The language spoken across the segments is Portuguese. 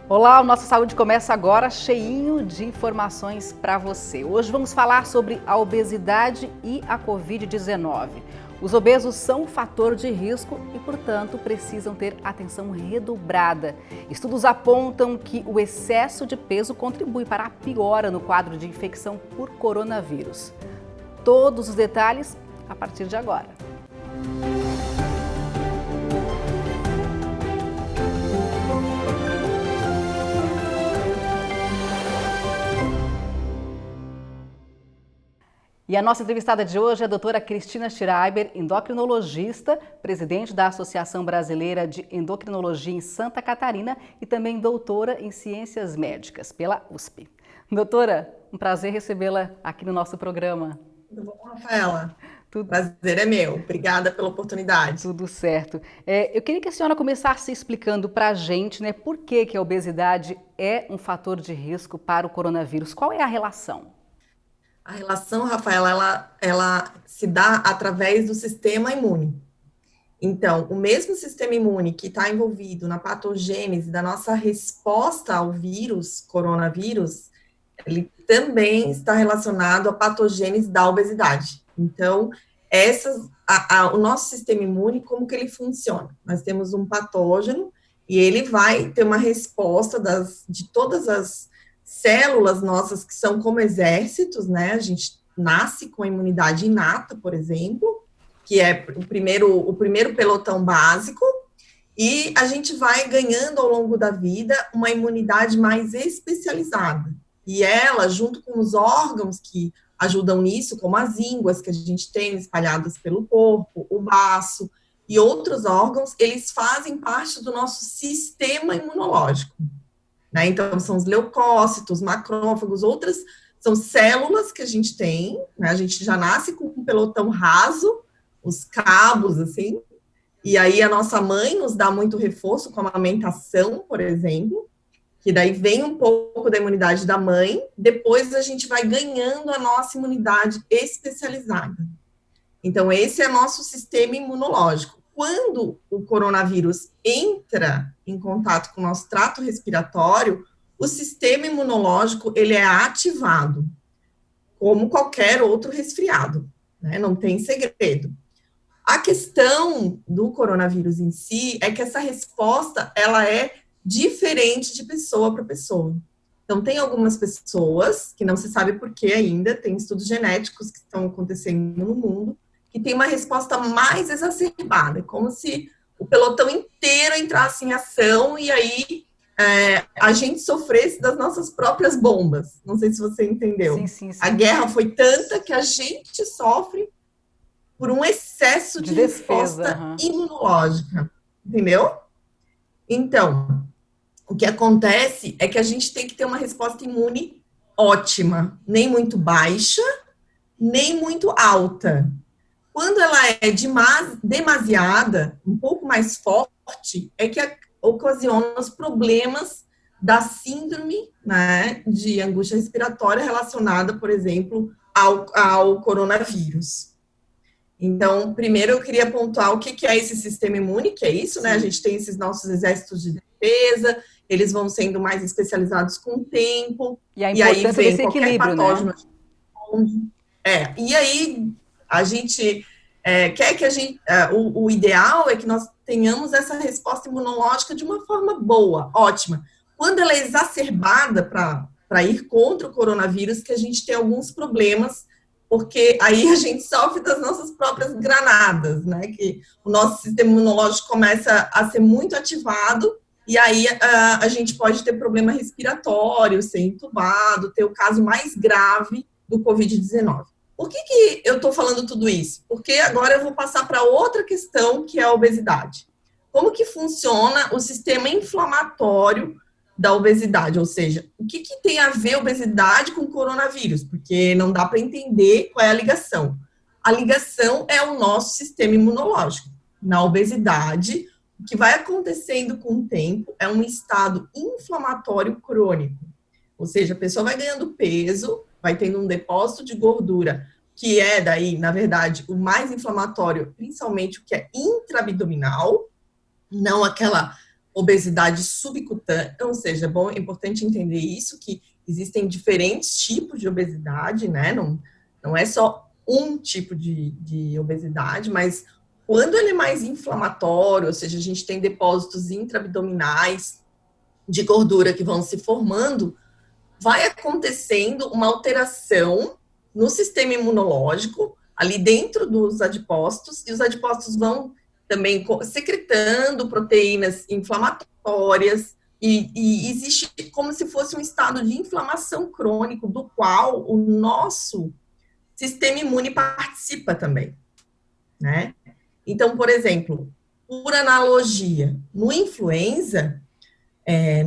Olá, o Nossa Saúde começa agora cheinho de informações para você. Hoje vamos falar sobre a obesidade e a Covid-19. Os obesos são um fator de risco e, portanto, precisam ter atenção redobrada. Estudos apontam que o excesso de peso contribui para a piora no quadro de infecção por coronavírus. Todos os detalhes a partir de agora. E a nossa entrevistada de hoje é a doutora Cristina Schreiber, endocrinologista, presidente da Associação Brasileira de Endocrinologia em Santa Catarina e também doutora em Ciências Médicas pela USP. Doutora, um prazer recebê-la aqui no nosso programa. Tudo bom, Rafaela? Prazer é meu. Obrigada pela oportunidade. Tudo certo. Eu queria que a senhora começasse explicando para a gente, por que a obesidade é um fator de risco para o coronavírus. Qual é a relação? A relação, Rafaela, ela se dá através do sistema imune. Então, o mesmo sistema imune que está envolvido na patogênese da nossa resposta ao vírus, coronavírus, ele também está relacionado à patogênese da obesidade. Então, o nosso sistema imune, como que ele funciona? Nós temos um patógeno e ele vai ter uma resposta de todas as células nossas que são como exércitos, né? A gente nasce com a imunidade inata, por exemplo, que é o primeiro pelotão básico, e a gente vai ganhando ao longo da vida uma imunidade mais especializada. E ela, junto com os órgãos que ajudam nisso, como as ínguas que a gente tem espalhadas pelo corpo, o baço e outros órgãos, eles fazem parte do nosso sistema imunológico. Né? Então, são os leucócitos, macrófagos, outras são células que a gente tem, né? A gente já nasce com um pelotão raso, os cabos, assim, e aí a nossa mãe nos dá muito reforço com a amamentação, por exemplo, que daí vem um pouco da imunidade da mãe, depois a gente vai ganhando a nossa imunidade especializada. Então, esse é nosso sistema imunológico. Quando o coronavírus entra em contato com o nosso trato respiratório, o sistema imunológico, ele é ativado, como qualquer outro resfriado, né? Não tem segredo. A questão do coronavírus em si é que essa resposta, ela é diferente de pessoa para pessoa. Então, tem algumas pessoas, que não se sabe por que ainda, tem estudos genéticos que estão acontecendo no mundo, que tem uma resposta mais exacerbada, como se o pelotão inteiro entrasse em ação e aí a gente sofresse das nossas próprias bombas. Não sei se você entendeu. Sim. A guerra foi tanta que a gente sofre por um excesso de resposta imunológica, entendeu? Então, o que acontece é que a gente tem que ter uma resposta imune ótima, nem muito baixa, nem muito alta. Quando ela é demasiada, um pouco mais forte, é que ocasiona os problemas da síndrome, né, de angústia respiratória relacionada, por exemplo, ao coronavírus. Então, primeiro eu queria pontuar o que é esse sistema imune, que é isso, né? A gente tem esses nossos exércitos de defesa, eles vão sendo mais especializados com o tempo, e aí vem qualquer patógeno. Né? E aí a gente quer que o ideal é que nós tenhamos essa resposta imunológica de uma forma boa, ótima. Quando ela é exacerbada para ir contra o coronavírus, que a gente tem alguns problemas, porque aí a gente sofre das nossas próprias granadas, né? Que o nosso sistema imunológico começa a ser muito ativado, e aí a gente pode ter problema respiratório, ser entubado, ter o caso mais grave do Covid-19. Por que eu estou falando tudo isso? Porque agora eu vou passar para outra questão, que é a obesidade. Como que funciona o sistema inflamatório da obesidade? Ou seja, o que tem a ver a obesidade com o coronavírus? Porque não dá para entender qual é a ligação. A ligação é o nosso sistema imunológico. Na obesidade, o que vai acontecendo com o tempo é um estado inflamatório crônico. Ou seja, a pessoa vai ganhando peso, vai tendo um depósito de gordura, que é daí, na verdade, o mais inflamatório, principalmente o que é intraabdominal, não aquela obesidade subcutânea, ou seja, é importante entender isso, que existem diferentes tipos de obesidade, né? Não é só um tipo de obesidade, mas quando ele é mais inflamatório, ou seja, a gente tem depósitos intraabdominais de gordura que vão se formando, vai acontecendo uma alteração no sistema imunológico, ali dentro dos adipócitos, e os adipócitos vão também secretando proteínas inflamatórias, e existe como se fosse um estado de inflamação crônico, do qual o nosso sistema imune participa também, né? Então, por exemplo, por analogia, no influenza,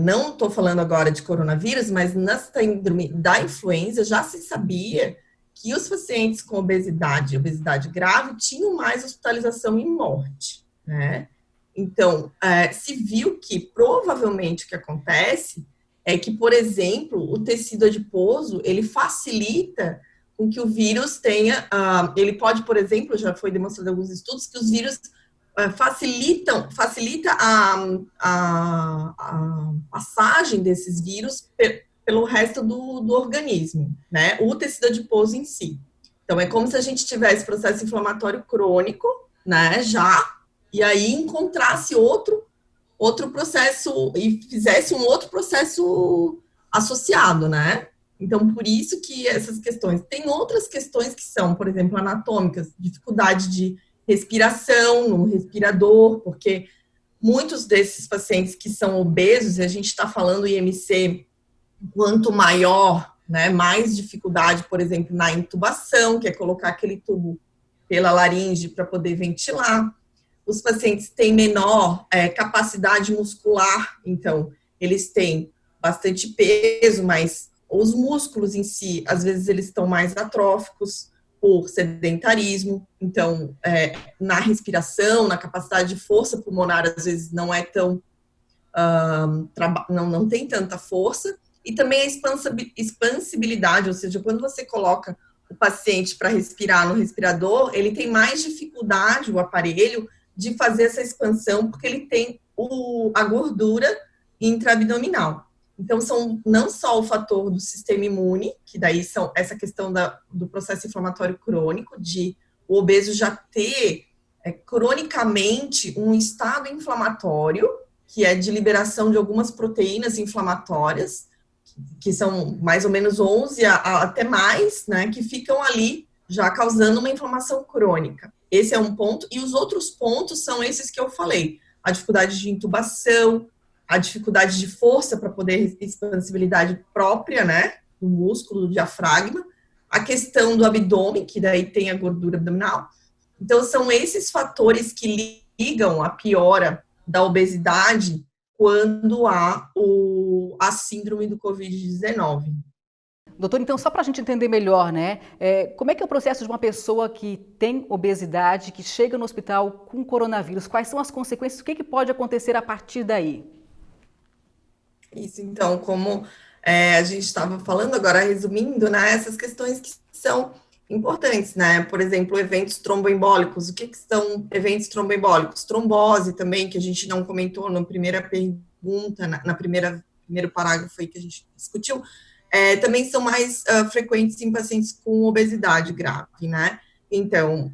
não estou falando agora de coronavírus, mas na síndrome da influenza já se sabia que os pacientes com obesidade grave tinham mais hospitalização e morte, né? Então, se viu que provavelmente o que acontece é que, por exemplo, o tecido adiposo, ele facilita com que o vírus tenha, ele pode, por exemplo, já foi demonstrado em alguns estudos, que os vírus facilita a passagem desses vírus pelo resto do organismo, né? O tecido adiposo em si. Então, é como se a gente tivesse processo inflamatório crônico, né? E aí encontrasse outro processo e fizesse um outro processo associado, né? Então, por isso que essas questões. Tem outras questões que são, por exemplo, anatômicas, dificuldade de respiração no respirador, porque muitos desses pacientes que são obesos, e a gente está falando IMC, quanto maior, né, mais dificuldade, por exemplo, na intubação, que é colocar aquele tubo pela laringe para poder ventilar. Os pacientes têm menor capacidade muscular, então, eles têm bastante peso, mas os músculos em si, às vezes, eles estão mais atróficos por sedentarismo. Então, na respiração, na capacidade de força pulmonar, às vezes, não é tão... não tem tanta força. E também a expansibilidade, ou seja, quando você coloca o paciente para respirar no respirador, ele tem mais dificuldade, o aparelho, de fazer essa expansão, porque ele tem a gordura intraabdominal. Então, são não só o fator do sistema imune, que daí são essa questão do processo inflamatório crônico, de o obeso já ter cronicamente um estado inflamatório, que é de liberação de algumas proteínas inflamatórias, que são mais ou menos 11 até mais, né, que ficam ali já causando uma inflamação crônica. Esse é um ponto, e os outros pontos são esses que eu falei: a dificuldade de intubação, a dificuldade de força para poder expansibilidade própria, né, do músculo, do diafragma, a questão do abdômen, que daí tem a gordura abdominal. Então, são esses fatores que ligam a piora da obesidade quando há a síndrome do Covid-19. Doutor, então, só para a gente entender melhor, né? Como é que é o processo de uma pessoa que tem obesidade, que chega no hospital com coronavírus? Quais são as consequências? O que pode acontecer a partir daí? Isso, então, como a gente estava falando agora, resumindo, né, essas questões que são importantes, né? Por exemplo, eventos tromboembólicos. O que são eventos tromboembólicos? Trombose também, que a gente não comentou na primeira pergunta, primeiro parágrafo aí que a gente discutiu, também são mais frequentes em pacientes com obesidade grave, né? Então,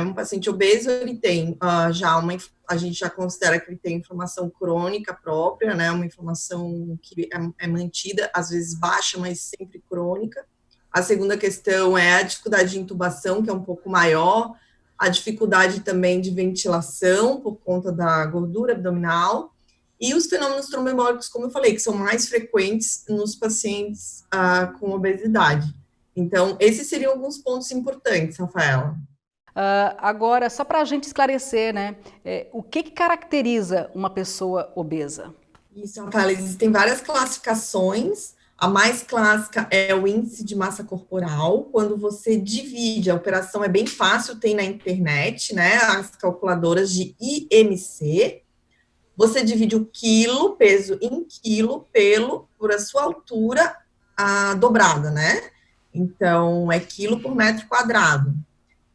um paciente obeso, ele tem a gente já considera que ele tem inflamação crônica própria, né? Uma inflamação que é mantida, às vezes baixa, mas sempre crônica. A segunda questão é a dificuldade de intubação, que é um pouco maior, a dificuldade também de ventilação por conta da gordura abdominal, e os fenômenos tromboembólicos, como eu falei, que são mais frequentes nos pacientes com obesidade. Então, esses seriam alguns pontos importantes, Rafaela. Agora, só para a gente esclarecer, né? O que caracteriza uma pessoa obesa? Isso, Rafaela, existem várias classificações. A mais clássica é o índice de massa corporal. Quando você divide, a operação é bem fácil, tem na internet, né? As calculadoras de IMC. Você divide o quilo, peso em quilo, por a sua altura dobrada, né? Então, é quilo por metro quadrado.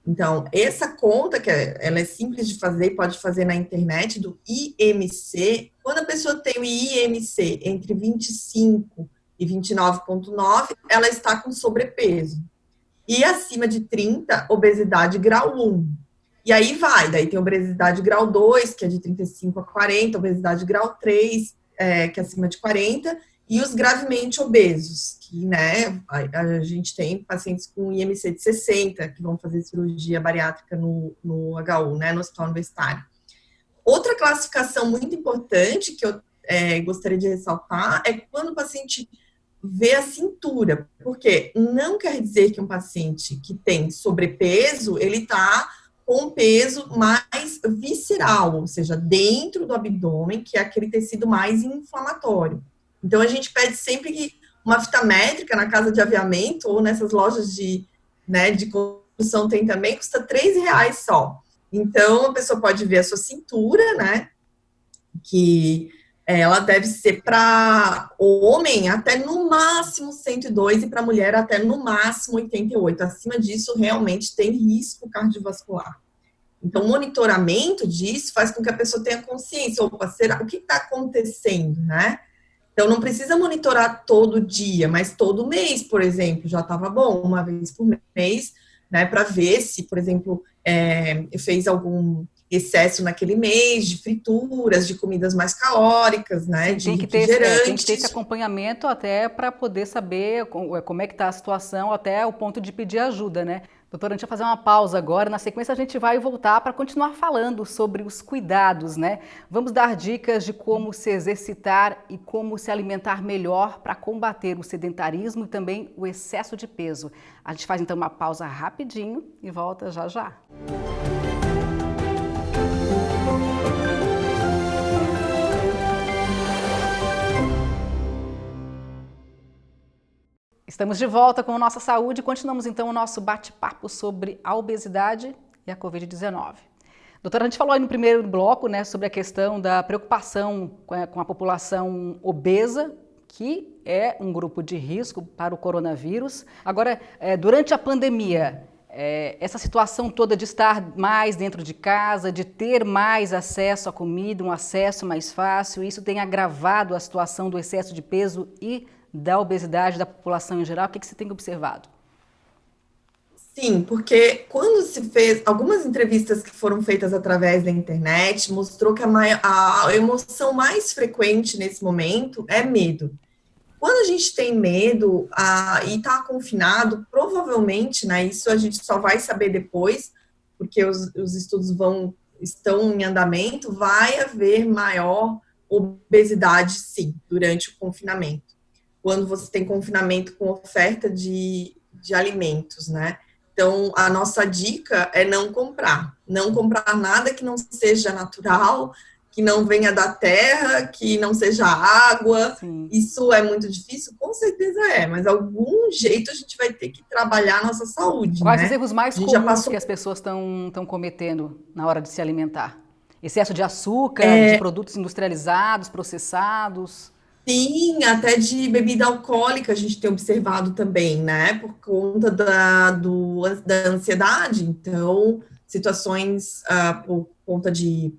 Então, essa conta, ela é simples de fazer, pode fazer na internet, do IMC. Quando a pessoa tem o IMC entre 25 e 29,9, ela está com sobrepeso. E acima de 30, obesidade grau 1. E aí daí tem obesidade grau 2, que é de 35 a 40, obesidade grau 3, que é acima de 40, e os gravemente obesos, que, né, a gente tem pacientes com IMC de 60, que vão fazer cirurgia bariátrica no HU, né, no hospital universitário. Outra classificação muito importante que eu gostaria de ressaltar é quando o paciente vê a cintura, porque não quer dizer que um paciente que tem sobrepeso, ele está com peso mais visceral, ou seja, dentro do abdômen, que é aquele tecido mais inflamatório. Então, a gente pede sempre que uma fita métrica na casa de aviamento ou nessas lojas de construção tem também, custa R$3 só. Então, a pessoa pode ver a sua cintura, né, que ela deve ser para o homem até no máximo 102 e para a mulher até no máximo 88. Acima disso, realmente tem risco cardiovascular. Então, o monitoramento disso faz com que a pessoa tenha consciência. Opa, o que está acontecendo, né? Então, não precisa monitorar todo dia, mas todo mês, por exemplo, já estava bom, uma vez por mês, né? Para ver se, por exemplo, fez algum excesso naquele mês de frituras, de comidas mais calóricas, né, de refrigerantes. Tem que ter esse acompanhamento até para poder saber como é que está a situação, até o ponto de pedir ajuda, né? Doutora, a gente vai fazer uma pausa agora, na sequência a gente vai voltar para continuar falando sobre os cuidados, né? Vamos dar dicas de como se exercitar e como se alimentar melhor para combater o sedentarismo e também o excesso de peso. A gente faz então uma pausa rapidinho e volta já já. Estamos de volta com Nossa Saúde e continuamos então o nosso bate-papo sobre a obesidade e a Covid-19. Doutora, a gente falou aí no primeiro bloco, né, sobre a questão da preocupação com a população obesa, que é um grupo de risco para o coronavírus. Agora, durante a pandemia, essa situação toda de estar mais dentro de casa, de ter mais acesso à comida, um acesso mais fácil, isso tem agravado a situação do excesso de peso e da obesidade da população em geral? O que você tem observado? Sim, porque quando se fez algumas entrevistas que foram feitas através da internet, mostrou que a emoção mais frequente nesse momento é medo. Quando a gente tem medo e está confinado, provavelmente, né, isso a gente só vai saber depois, porque os estudos estão em andamento, vai haver maior obesidade, sim, durante o confinamento. Quando você tem confinamento com oferta de alimentos, né? Então, a nossa dica é não comprar nada que não seja natural, que não venha da terra, que não seja água. Sim. Isso é muito difícil? Com certeza mas algum jeito a gente vai ter que trabalhar a nossa saúde, Quais né? os erros mais comuns que as pessoas estão cometendo na hora de se alimentar? Excesso de açúcar, de produtos industrializados, processados? Sim, até de bebida alcoólica a gente tem observado também, né? Por conta da ansiedade. Então, situações por conta de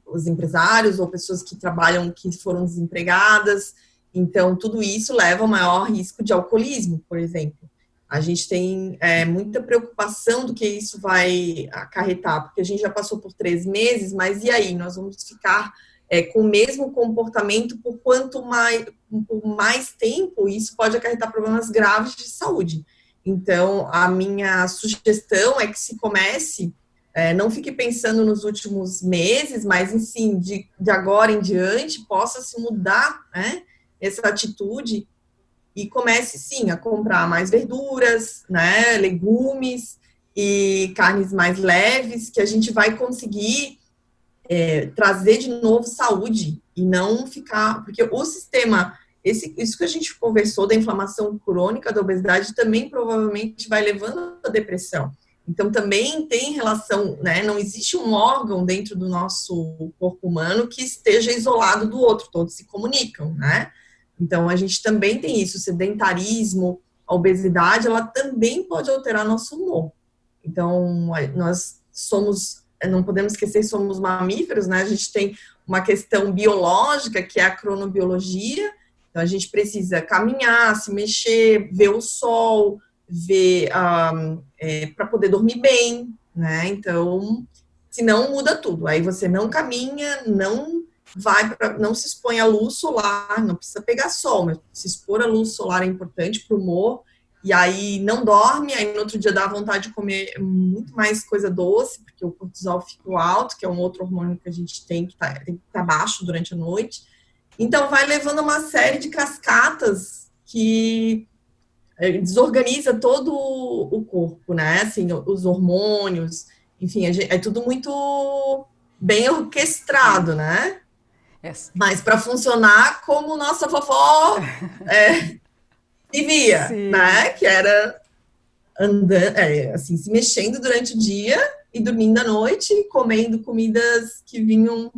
os empresários ou pessoas que trabalham, que foram desempregadas. Então, tudo isso leva ao maior risco de alcoolismo, por exemplo. A gente tem muita preocupação do que isso vai acarretar, porque a gente já passou por 3 meses, mas e aí? Nós vamos ficar com o mesmo comportamento por mais tempo, isso pode acarretar problemas graves de saúde. Então, a minha sugestão é que se comece, não fique pensando nos últimos meses, mas, sim, de agora em diante, possa se mudar, né, essa atitude e comece, sim, a comprar mais verduras, né, legumes e carnes mais leves, que a gente vai conseguir trazer de novo saúde e não ficar... Porque o sistema, isso que a gente conversou da inflamação crônica, da obesidade, também provavelmente vai levando à depressão. Então, também tem relação, né? Não existe um órgão dentro do nosso corpo humano que esteja isolado do outro, todos se comunicam, né? Então, a gente também tem isso, o sedentarismo, a obesidade, ela também pode alterar nosso humor. Então, nós não podemos esquecer, somos mamíferos, né? A gente tem uma questão biológica, que é a cronobiologia. Então, a gente precisa caminhar, se mexer, ver o sol, ver para poder dormir bem, né? Então, senão muda tudo. Aí você não caminha, não se expõe à luz solar, não precisa pegar sol, mas se expor à luz solar é importante para o humor. E aí não dorme, aí no outro dia dá vontade de comer muito mais coisa doce, porque o cortisol fica alto, que é um outro hormônio que a gente tem que tá baixo durante a noite. Então vai levando uma série de cascatas que desorganiza todo o corpo, né? Assim, os hormônios, enfim, é tudo muito bem orquestrado, né? Yes. Mas para funcionar como nossa vovó vivia, Sim. né? Que era andando, assim, se mexendo durante o dia e dormindo à noite, comendo comidas que vinham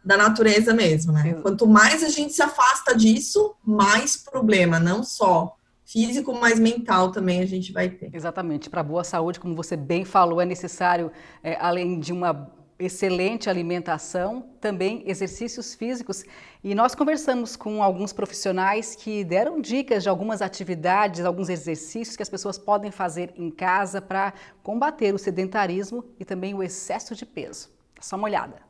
da natureza mesmo, né? Quanto mais a gente se afasta disso, mais problema, não só físico, mas mental também a gente vai ter. Exatamente. Para boa saúde, como você bem falou, é necessário, além de uma excelente alimentação, também exercícios físicos. E nós conversamos com alguns profissionais que deram dicas de algumas atividades, alguns exercícios que as pessoas podem fazer em casa para combater o sedentarismo e também o excesso de peso. Só uma olhada.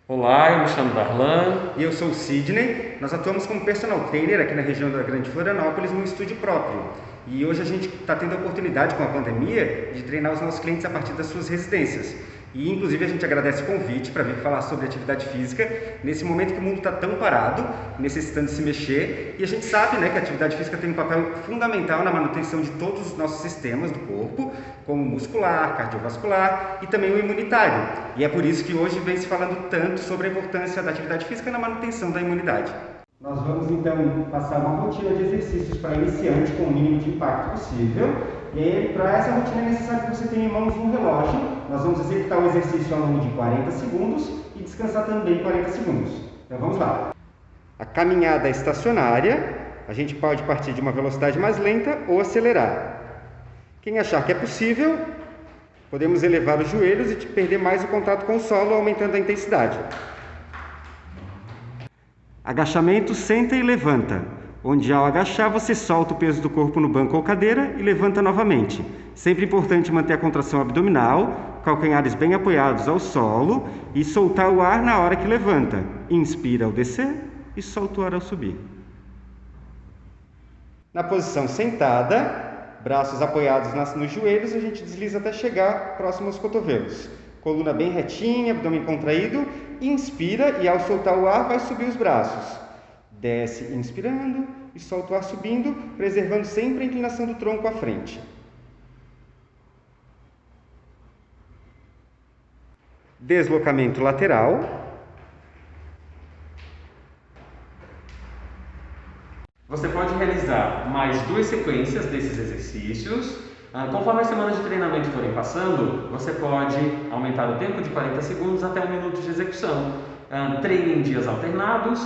Olá, eu me chamo Darlan. E eu sou o Sidney. Nós atuamos como personal trainer aqui na região da Grande Florianópolis, num estúdio próprio. E hoje a gente está tendo a oportunidade, com a pandemia, de treinar os nossos clientes a partir das suas residências. E, inclusive, a gente agradece o convite para vir falar sobre atividade física nesse momento que o mundo está tão parado, necessitando se mexer. E a gente sabe, né, que a atividade física tem um papel fundamental na manutenção de todos os nossos sistemas do corpo, como muscular, cardiovascular e também o imunitário. E é por isso que hoje vem se falando tanto sobre a importância da atividade física na manutenção da imunidade. Nós vamos, então, passar uma rotina de exercícios para iniciante com o mínimo de impacto possível. E para essa rotina é necessário que você tenha em mãos um relógio. Nós vamos executar o exercício ao longo de 40 segundos e descansar também 40 segundos. Então vamos lá. A caminhada estacionária, a gente pode partir de uma velocidade mais lenta ou acelerar. Quem achar que é possível, podemos elevar os joelhos e perder mais o contato com o solo, aumentando a intensidade. Agachamento, senta e levanta. Onde ao agachar você solta o peso do corpo no banco ou cadeira e levanta novamente. Sempre importante manter a contração abdominal, calcanhares bem apoiados ao solo e soltar o ar na hora que levanta. Inspira ao descer e solta o ar ao subir. Na posição sentada, braços apoiados nos joelhos, a gente desliza até chegar próximo aos cotovelos. Coluna bem retinha, abdômen contraído. Inspira e ao soltar o ar vai subir os braços. Desce inspirando e solta o ar subindo, preservando sempre a inclinação do tronco à frente. Deslocamento lateral. Você pode realizar mais 2 sequências desses exercícios. Conforme as semanas de treinamento forem passando, você pode aumentar o tempo de 40 segundos até 1 minuto de execução. Treine em dias alternados,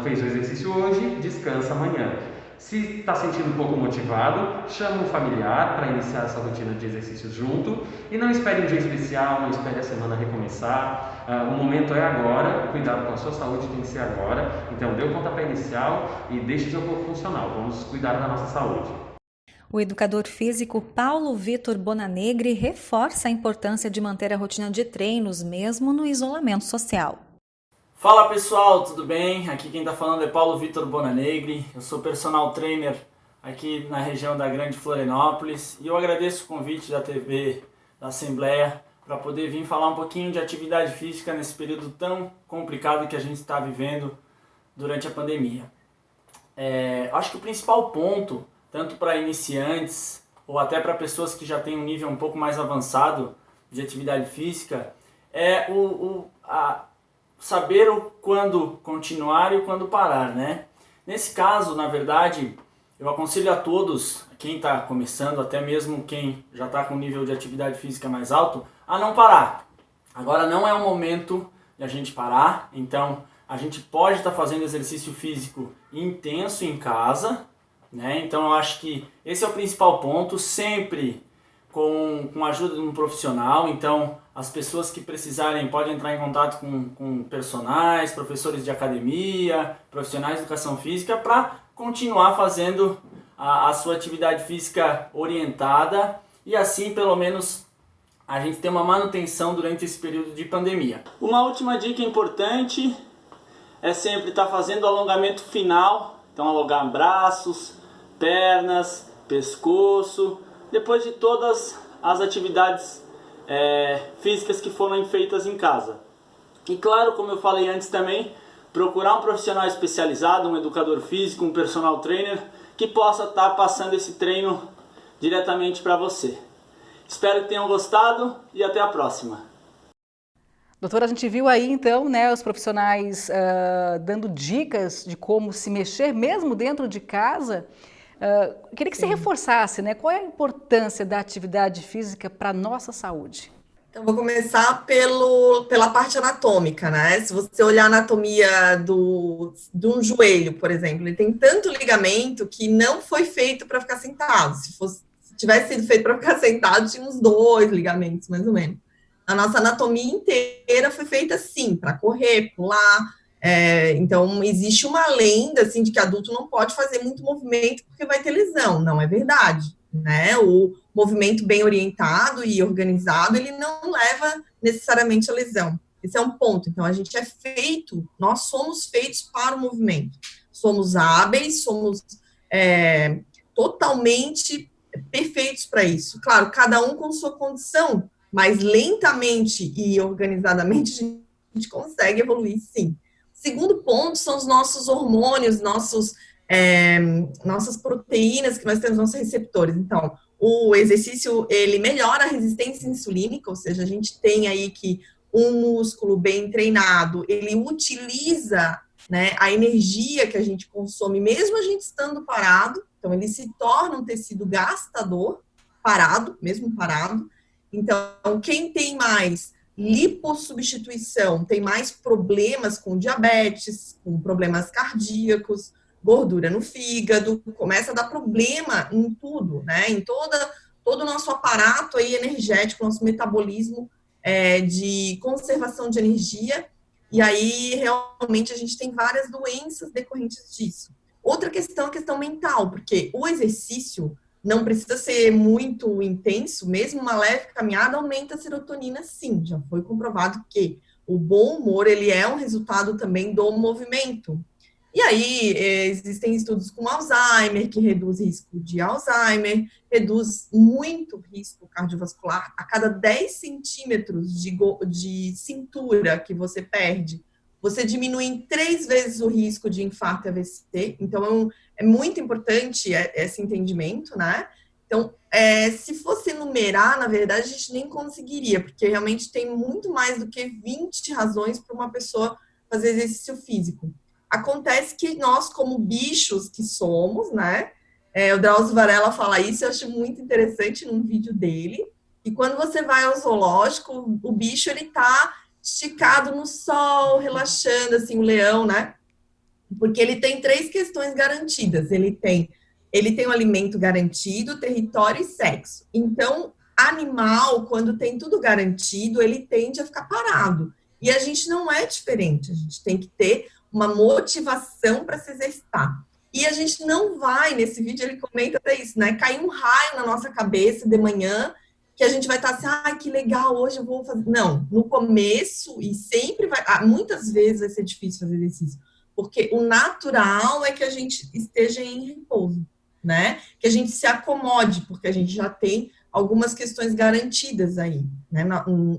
fez o exercício hoje, descansa amanhã. Se está sentindo um pouco motivado, chama um familiar para iniciar essa rotina de exercícios junto e não espere um dia especial, não espere a semana recomeçar. O momento é agora, o cuidado com a sua saúde tem que ser agora. Então dê o pontapé inicial e deixe o seu corpo funcional. Vamos cuidar da nossa saúde. O educador físico Paulo Vitor Bonanegri reforça a importância de manter a rotina de treinos mesmo no isolamento social. Fala pessoal, tudo bem? Aqui quem está falando é Paulo Vitor Bonanegri, eu sou personal trainer aqui na região da Grande Florianópolis e eu agradeço o convite da TV da Assembleia para poder vir falar um pouquinho de atividade física nesse período tão complicado que a gente está vivendo durante a pandemia. Acho que o principal ponto, tanto para iniciantes ou até para pessoas que já têm um nível um pouco mais avançado de atividade física, é saber quando continuar e quando parar, né? Nesse caso, na verdade, eu aconselho a todos, quem está começando, até mesmo quem já está com um nível de atividade física mais alto, a não parar. Agora não é o momento de a gente parar, então a gente pode estar fazendo exercício físico intenso em casa, né? Então eu acho que esse é o principal ponto, sempre com a ajuda de um profissional. Então, as pessoas que precisarem podem entrar em contato com personagens, professores de academia, profissionais de educação física, para continuar fazendo a sua atividade física orientada e assim, pelo menos, a gente ter uma manutenção durante esse período de pandemia. Uma última dica importante é sempre estar fazendo o alongamento final. Então, alongar braços, pernas, pescoço, depois de todas as atividades físicas que foram feitas em casa. E claro, como eu falei antes também, procurar um profissional especializado, um educador físico, um personal trainer, que possa estar passando esse treino diretamente para você. Espero que tenham gostado e até a próxima. Doutora, a gente viu aí então, né, os profissionais dando dicas de como se mexer, mesmo dentro de casa. Queria que você reforçasse, né, qual é a importância da atividade física para a nossa saúde? Então, vou começar pela parte anatômica, né? Se você olhar a anatomia de um joelho, por exemplo, ele tem tanto ligamento que não foi feito para ficar sentado. Se tivesse sido feito para ficar sentado, tinha uns 2 ligamentos, mais ou menos. A nossa anatomia inteira foi feita assim, para correr, pular. Então, existe uma lenda, assim, de que adulto não pode fazer muito movimento porque vai ter lesão. Não é verdade, né? O movimento bem orientado e organizado, ele não leva necessariamente a lesão. Esse é um ponto. Então, nós somos feitos para o movimento. Somos hábeis, somos totalmente perfeitos para isso. Claro, cada um com sua condição, mas lentamente e organizadamente a gente consegue evoluir, sim. Segundo ponto são os nossos hormônios, nossas proteínas que nós temos, nossos receptores. Então, o exercício, ele melhora a resistência insulínica, ou seja, a gente tem aí que um músculo bem treinado, ele utiliza, né, a energia que a gente consome, mesmo a gente estando parado. Então, ele se torna um tecido gastador, mesmo parado. Então, quem tem mais lipossubstituição tem mais problemas com diabetes, com problemas cardíacos, gordura no fígado, começa a dar problema em tudo, né? Em todo o nosso aparato aí energético, nosso metabolismo de conservação de energia, e aí realmente a gente tem várias doenças decorrentes disso. Outra questão é a questão mental, porque o exercício não precisa ser muito intenso, mesmo uma leve caminhada aumenta a serotonina, sim. Já foi comprovado que o bom humor, ele é um resultado também do movimento. E aí, existem estudos com Alzheimer, que reduz risco de Alzheimer, reduz muito risco cardiovascular. A cada 10 centímetros de cintura que você perde, você diminui em 3 vezes o risco de infarto e AVC. Então, é muito importante esse entendimento, né? Então, se fosse enumerar, na verdade, a gente nem conseguiria, porque realmente tem muito mais do que 20 razões para uma pessoa fazer exercício físico. Acontece que nós, como bichos que somos, né? O Drauzio Varela fala isso, eu acho muito interessante num vídeo dele. E quando você vai ao zoológico, o bicho, ele tá esticado no sol, relaxando, assim, o leão, né? Porque ele tem 3 questões garantidas. Ele tem um alimento garantido, território e sexo. Então, animal, quando tem tudo garantido, ele tende a ficar parado. E a gente não é diferente. A gente tem que ter uma motivação para se exercitar. E a gente não vai, nesse vídeo ele comenta até isso, né? Cair um raio na nossa cabeça de manhã, que a gente vai estar assim, que legal, hoje eu vou fazer. Não, no começo, e sempre vai, muitas vezes vai ser difícil fazer exercício, porque o natural é que a gente esteja em repouso, né? Que a gente se acomode, porque a gente já tem algumas questões garantidas aí, né?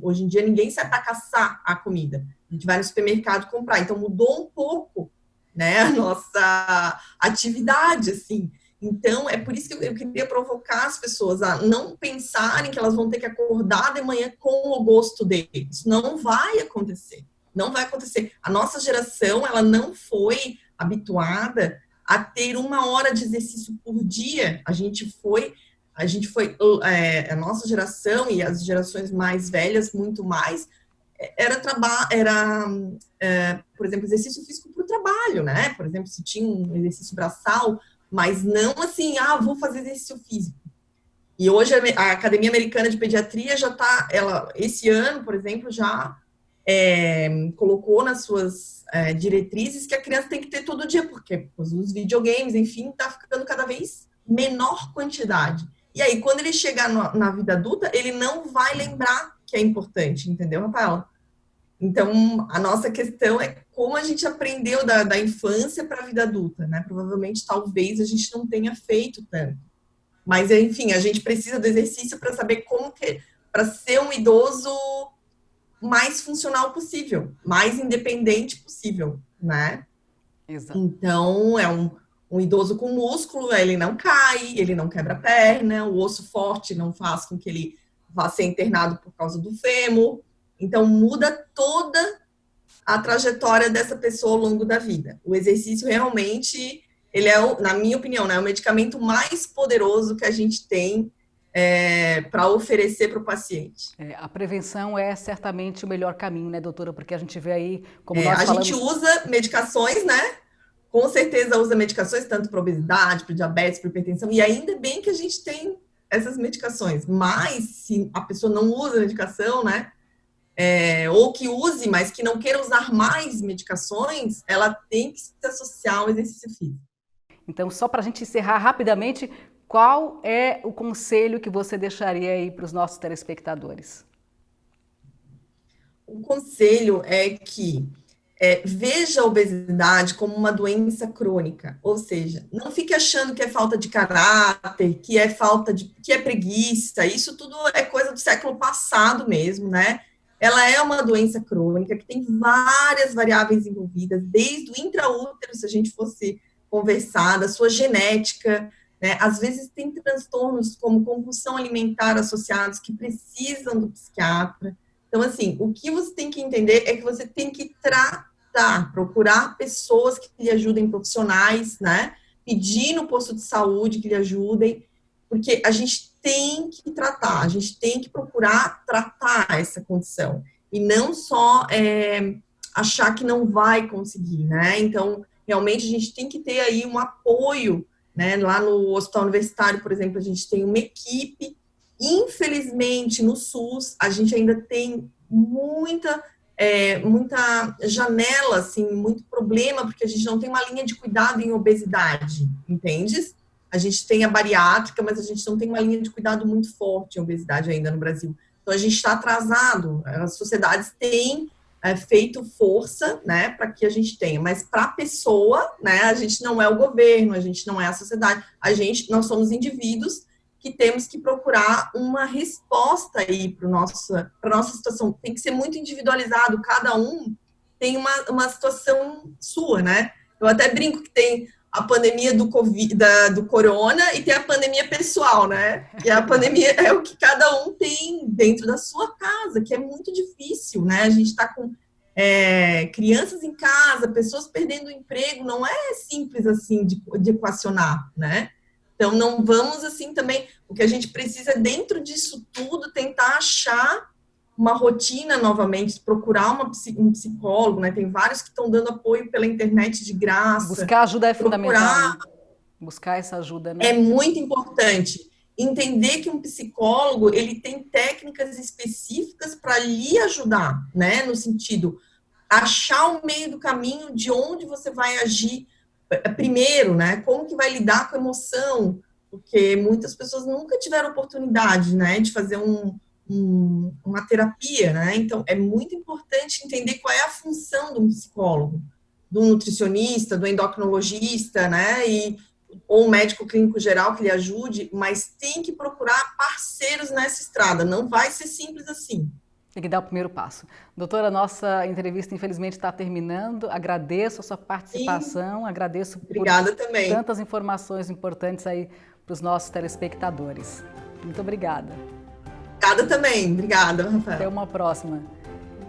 Hoje em dia ninguém sai para caçar a comida. A gente vai no supermercado comprar. Então, mudou um pouco, né, a nossa atividade, assim. Então, é por isso que eu queria provocar as pessoas a não pensarem que elas vão ter que acordar de manhã com o gosto deles. Não vai acontecer. Não vai acontecer. A nossa geração, ela não foi habituada a ter 1 hora de exercício por dia. A nossa geração e as gerações mais velhas, muito mais, por exemplo, exercício físico para o trabalho, né? Por exemplo, se tinha um exercício braçal, mas não assim, vou fazer exercício físico. E hoje a Academia Americana de Pediatria já está, esse ano, por exemplo, já colocou nas suas diretrizes que a criança tem que ter todo dia, porque os videogames, enfim, está ficando cada vez menor quantidade. E aí, quando ele chegar na vida adulta, ele não vai lembrar que é importante, entendeu, Rafaela? Então, a nossa questão é como a gente aprendeu da infância para a vida adulta, né? Provavelmente, talvez, a gente não tenha feito tanto. Mas, enfim, a gente precisa do exercício para saber como que, para ser um idoso mais funcional possível, mais independente possível, né? Exato. Então, é um idoso com músculo, ele não cai, ele não quebra a perna, o osso forte não faz com que ele vá ser internado por causa do fêmur. Então, muda toda a trajetória dessa pessoa ao longo da vida. O exercício realmente, ele é, na minha opinião, né, o medicamento mais poderoso que a gente tem para oferecer para o paciente. A prevenção é certamente o melhor caminho, né, doutora? Porque a gente vê aí, como nós falamos... A gente usa medicações, né? Com certeza usa medicações tanto para obesidade, para diabetes, para hipertensão, e ainda bem que a gente tem essas medicações. Mas, se a pessoa não usa medicação, né? Ou que use, mas que não queira usar mais medicações, ela tem que se associar ao exercício físico. Então, só para a gente encerrar rapidamente, qual é o conselho que você deixaria aí para os nossos telespectadores? O conselho é que veja a obesidade como uma doença crônica, ou seja, não fique achando que é falta de caráter, que é preguiça, isso tudo é coisa do século passado mesmo, né? Ela é uma doença crônica que tem várias variáveis envolvidas, desde o intraútero, se a gente fosse conversar, da sua genética, né? Às vezes tem transtornos como compulsão alimentar associados que precisam do psiquiatra. Então, assim, o que você tem que entender é que você tem que procurar pessoas que lhe ajudem, profissionais, né? Pedir no posto de saúde que lhe ajudem, porque a gente tem que tratar, a gente tem que procurar tratar essa condição, e não só achar que não vai conseguir, né? Então, realmente, a gente tem que ter aí um apoio, né? Lá no Hospital Universitário, por exemplo, a gente tem uma equipe. Infelizmente, no SUS, a gente ainda tem muita janela, assim, muito problema, porque a gente não tem uma linha de cuidado em obesidade, entende? A gente tem a bariátrica, mas a gente não tem uma linha de cuidado muito forte em obesidade ainda no Brasil. Então, a gente está atrasado. As sociedades têm feito força, né, para que a gente tenha. Mas para a pessoa, né, a gente não é o governo, a gente não é a sociedade, nós somos indivíduos que temos que procurar uma resposta aí para nossa situação. Tem que ser muito individualizado, cada um tem uma situação sua, né? Eu até brinco que tem a pandemia do corona e tem a pandemia pessoal, né? E a pandemia é o que cada um tem dentro da sua casa, que é muito difícil, né? A gente está com crianças em casa, pessoas perdendo o emprego, não é simples assim de equacionar, né? Então, não vamos assim também, o que a gente precisa dentro disso tudo, tentar achar uma rotina novamente, procurar um psicólogo, né? Tem vários que estão dando apoio pela internet de graça. Buscar ajuda é fundamental. Né? Buscar essa ajuda, né? É muito importante. Entender que um psicólogo, ele tem técnicas específicas para lhe ajudar, né? No sentido, achar o meio do caminho de onde você vai agir primeiro, né? Como que vai lidar com a emoção? Porque muitas pessoas nunca tiveram oportunidade, né? De fazer uma terapia, né? Então, é muito importante entender qual é a função de um psicólogo, do nutricionista, do endocrinologista, né? Ou um médico clínico geral que lhe ajude, mas tem que procurar parceiros nessa estrada. Não vai ser simples assim. Tem que dar o primeiro passo. Doutora, nossa entrevista infelizmente está terminando. Agradeço a sua participação, Sim. Agradeço Obrigada por também. Tantas informações importantes aí para os nossos telespectadores. Muito obrigada. Obrigada também. Obrigada, Rafael. Até uma próxima.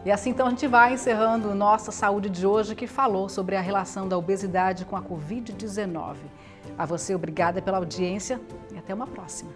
E assim então a gente vai encerrando Nossa Saúde de hoje, que falou sobre a relação da obesidade com a Covid-19. A você, obrigada pela audiência e até uma próxima.